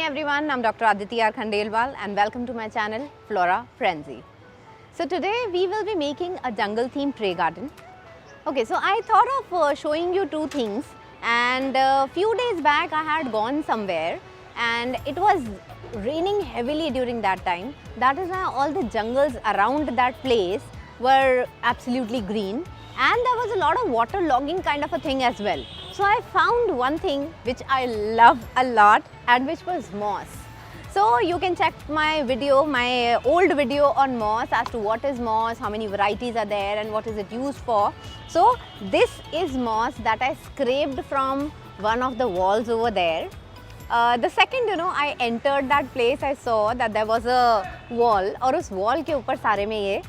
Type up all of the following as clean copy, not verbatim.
everyone, I'm Dr. Aditi R. Khandelwal and welcome to my channel Flora Frenzy. So today we will be making a jungle themed tray garden. Okay, so I thought of showing you two things, and a few days back I had gone somewhere and it was raining heavily during that time. That is why all the jungles around that place were absolutely green, and there was a lot of water logging kind of a thing as well. So I found one thing which I love a lot, and which was moss. So you can check my video, my old video on moss, as to what is moss, how many varieties are there and what is it used for. So this is moss that I scraped from one of the walls over there. The second I entered that place, I saw that there was a wall, और उस wall के ऊपर सारे में ये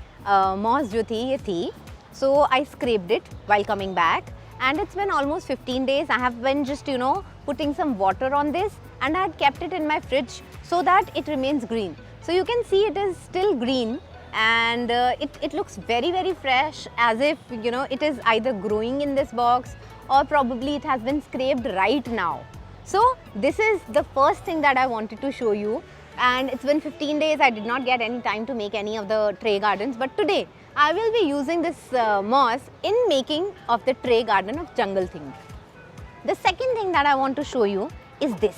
moss जो थी ये थी. So I scraped it while coming back, and it's been almost 15 days. I have been just putting some water on this, and I had kept it in my fridge so that it remains green. So you can see it is still green, and it looks very fresh, as if it is either growing in this box or probably it has been scraped right now. So this is the first thing that I wanted to show you, and it's been 15 days. I did not get any time to make any of the tray gardens, but today I will be using this moss in making of the tray garden of jungle theme. The second thing that I want to show you is this.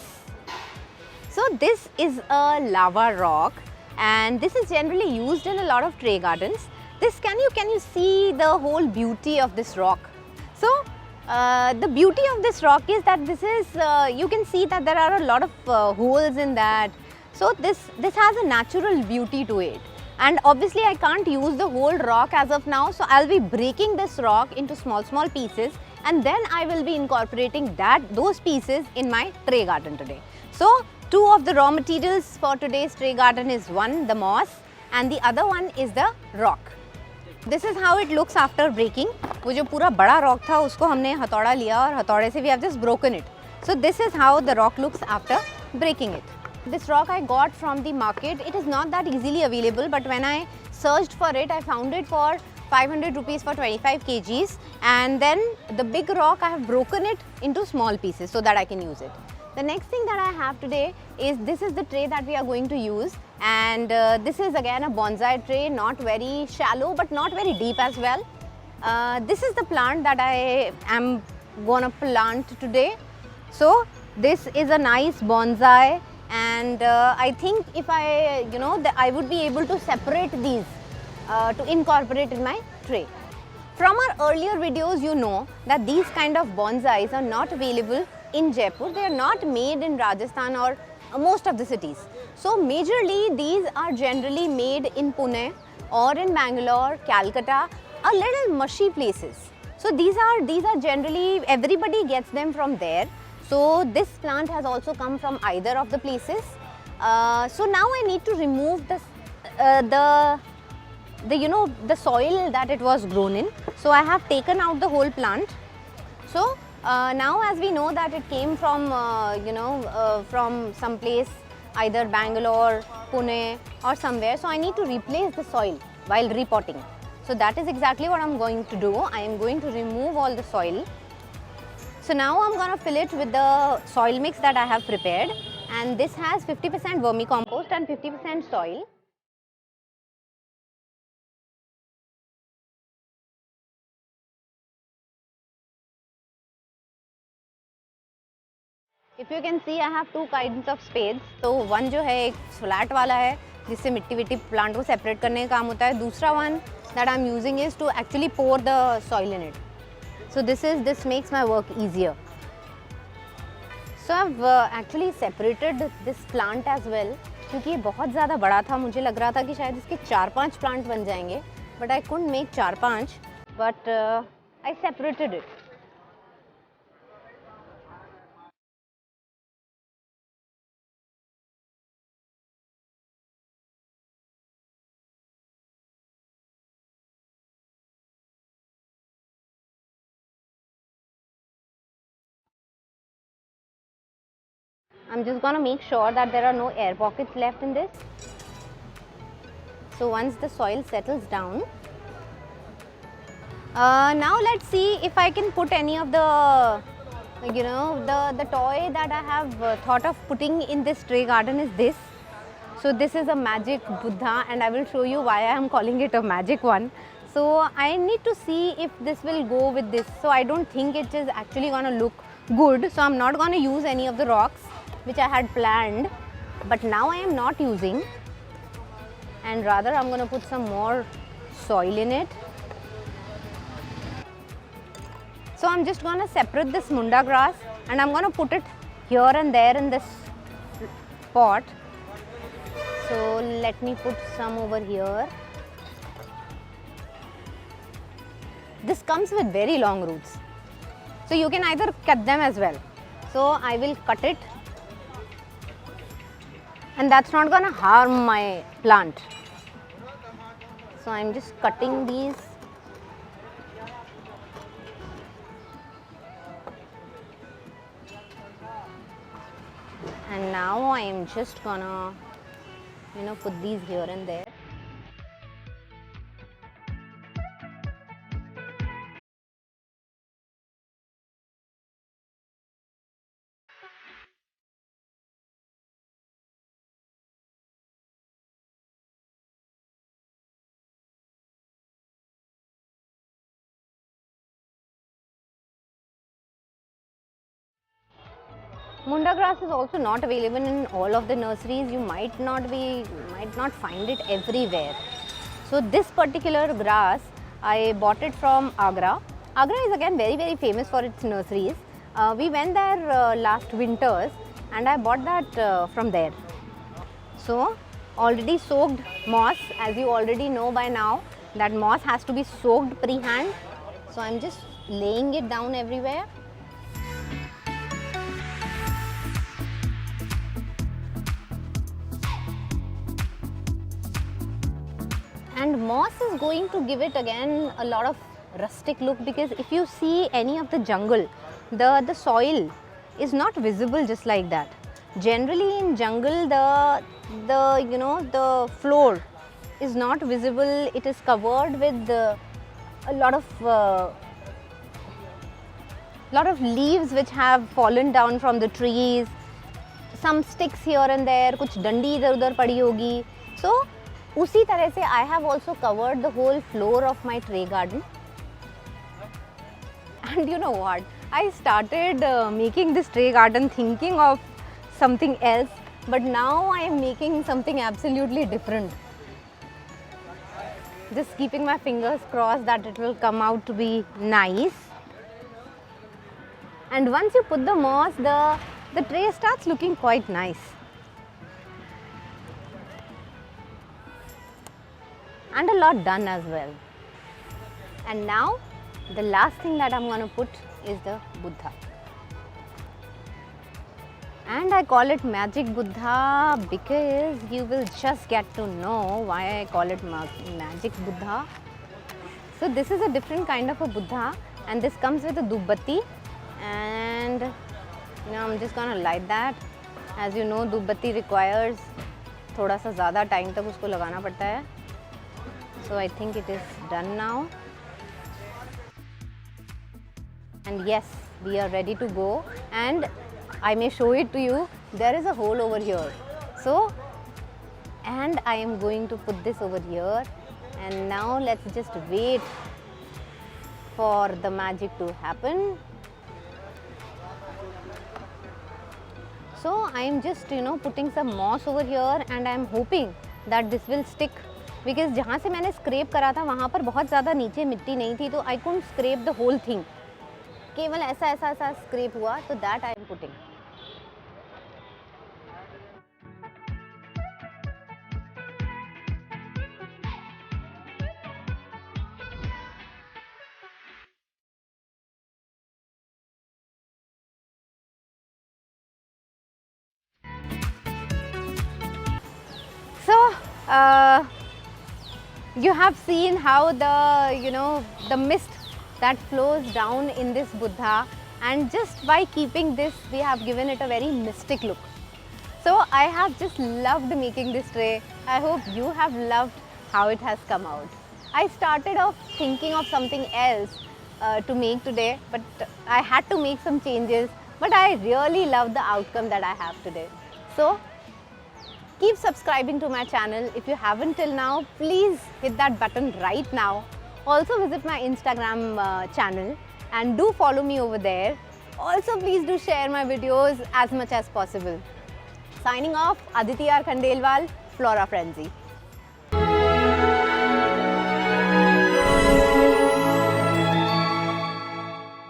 So this is a lava rock, and this is generally used in a lot of tray gardens. This can you see the whole beauty of this rock? So the beauty of this rock is that this is you can see that there are a lot of holes in that. So this has a natural beauty to it. And obviously I can't use the whole rock as of now, so I'll be breaking this rock into small pieces, and then I will be incorporating those pieces in my tray garden today. So two of the raw materials for today's tray garden is one, the moss, and the other one is the rock. This is how it looks after breaking. वो जो पूरा बड़ा rock था उसको हमने हथौड़ा लिया और हथौड़े से we have just broken it. So this is how the rock looks after breaking it. This rock I got from the market. It is not that easily available, but when I searched for it, I found it for 500 rupees for 25 kgs, and then the big rock I have broken it into small pieces so that I can use it. The next thing that I have today is this is the tray that we are going to use, and this is again a bonsai tray, not very shallow but not very deep as well. This is the plant that I am gonna plant today. So this is a nice bonsai, and I think if I I would be able to separate these to incorporate in my tray. From our earlier videos, you know that these kind of bonsais are not available in Jaipur. They are not made in Rajasthan or most of the cities. So majorly these are generally made in Pune or in Bangalore, Calcutta, a little mushy places. So these are generally, everybody gets them from there. So this plant has also come from either of the places. So now I need to remove the soil that it was grown in. So I have taken out the whole plant. So now as we know that it came from from some place, either Bangalore, Pune or somewhere. So I need to replace the soil while repotting. So that is exactly what I'm going to do. I am going to remove all the soil. So now I'm going to fill it with the soil mix that I have prepared, and this has 50% vermicompost and 50% soil. If you can see, I have two kinds of spades. So one जो है एक flat वाला है जिससे मिट्टी विट्टी plant को separate करने का काम होता है. दूसरा one that I'm using is to actually pour the soil in it. So this makes my work easier. So I've actually separated this plant as well, क्योंकि ये बहुत ज़्यादा बड़ा था. मुझे लग रहा था कि शायद इसके 4-5 प्लांट बन जाएंगे, but I couldn't make 4-5, but I separated it. I'm just gonna make sure that there are no air pockets left in this. So once the soil settles down, now let's see if I can put any of the you know, the toy that I have thought of putting in this tray garden is this. So this is a magic Buddha, and I will show you why I am calling it a magic one. So I need to see if this will go with this. So I don't think it is actually gonna look good. So I'm not gonna use any of the rocks which I had planned, but now I am not using, and rather I'm gonna put some more soil in it. So I'm just gonna separate this munda grass and I'm gonna put it here and there in this pot. So let me put some over here. This comes with very long roots, so you can either cut them as well. So I will cut it, and that's not gonna harm my plant. So I'm just cutting these. And now I am just gonna, you know, put these here and there. Munda grass is also not available in all of the nurseries. You might not find it everywhere. So this particular grass, I bought it from Agra. Agra is again very famous for its nurseries. We went there last winters, and I bought that from there. So already soaked moss, as you already know by now, that moss has to be soaked pre-hand. So I'm just laying it down everywhere. And moss is going to give it again a lot of rustic look, because if you see any of the jungle, the soil is not visible just like that. Generally in jungle, the floor is not visible. It is covered with a lot of leaves which have fallen down from the trees, some sticks here and there, कुछ डंडी इधर उधर पड़ी होगी. So उसी तरह से I have also covered the whole floor of my tray garden. And you know what? I started making this tray garden thinking of something else, but now I am making something absolutely different. Just keeping my fingers crossed that it will come out to be nice. And once you put the moss, the tray starts looking quite nice. And a lot done as well. And now the last thing that I'm going to put is the Buddha. And I call it Magic Buddha because you will just get to know why I call it Magic Buddha. So this is a different kind of a Buddha, and this comes with a dubbatti, and I'm just going to light that. As you know, dubbatti requires थोड़ा सा ज़्यादा time तक उसको लगाना पड़ता है. So I think it is done now. And yes, we are ready to go, and I may show it to you. There is a hole over here. So, and I am going to put this over here, and now let's just wait for the magic to happen. So I am just putting some moss over here, and I am hoping that this will stick. Because जहाँ से मैंने scrape करा था वहाँ पर बहुत ज़्यादा नीचे मिट्टी नहीं थी, तो I couldn't scrape the whole thing. केवल ऐसा स्क्रेप हुआ, तो that I am putting. So you have seen how the mist that flows down in this Buddha, and just by keeping this, we have given it a very mystic look. So I have just loved making this tray. I hope you have loved how it has come out. I started off thinking of something else, to make today, but I had to make some changes. But I really love the outcome that I have today. So keep subscribing to my channel. If you haven't till now, please hit that button right now. Also visit my Instagram channel and do follow me over there. Also please do share my videos as much as possible. Signing off, Aditi R. Khandelwal, Flora Frenzy.